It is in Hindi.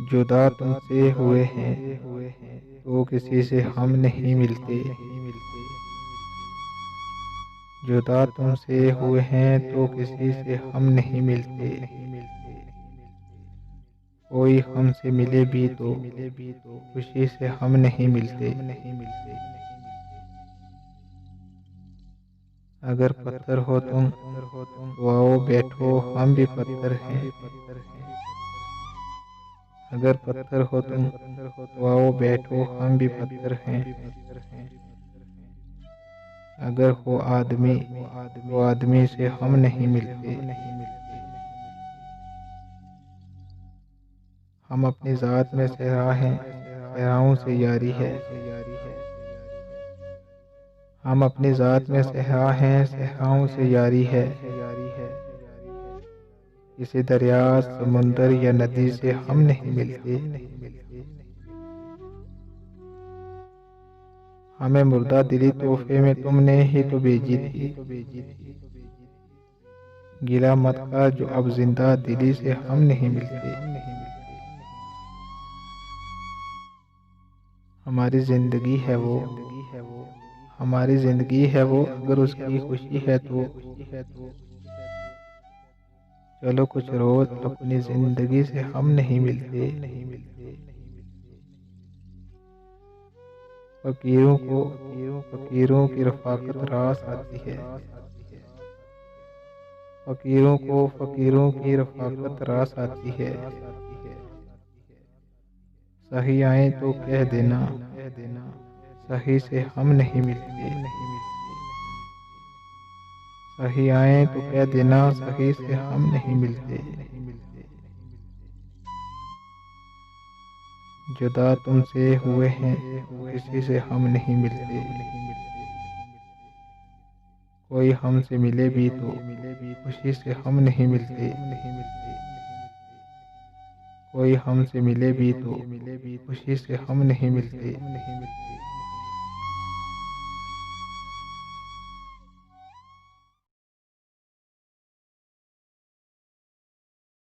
जुदा तुमसे हुए हैं तो किसी से हम नहीं मिलते। जुदा तुमसे हुए हैं तो किसी से हम नहीं मिलते। कोई हमसे मिले भी तो खुशी से हम नहीं मिलते। अगर पत्थर हो तुम तो आओ बैठो, हम भी पत्थर हैं। अगर पत्थर हो तुम तो आओ बैठो, हम भी पत्थर हैं। अगर हो आदमी तो आदमी से हम नहीं मिलते। हम अपनी ज़ात में सहरा हैं, सहराओं से यारी है। हम अपनी ज़ात में सहरा हैं, सहराओं से यारी है। किसी दरिया, समुंदर या नदी से हम नहीं मिलते। हमें मुर्दा दिली तोहफे में तुमने ही तो भेजी थी। गिला मत कर जो अब जिंदा दिली से हम नहीं मिलते। हमारी जिंदगी है वो, हमारी जिंदगी है वो, अगर उसकी खुशी है तो चलो कुछ रोज अपनी जिंदगी से हम नहीं मिलते। फकीरों की रफाकत रास आती है। फकीरों की रफाकत रास आती है। सही आए तो कह देना, सही से हम नहीं मिलते। सही आए तो कह देना, सही से हम नहीं मिलते। जुदा तुमसे हुए हैं तो किसी से हम नहीं मिलते। कोई हमसे मिले भी तो खुशी से हम नहीं मिलते। कोई हमसे मिले भी तो खुशी से हम नहीं मिलते।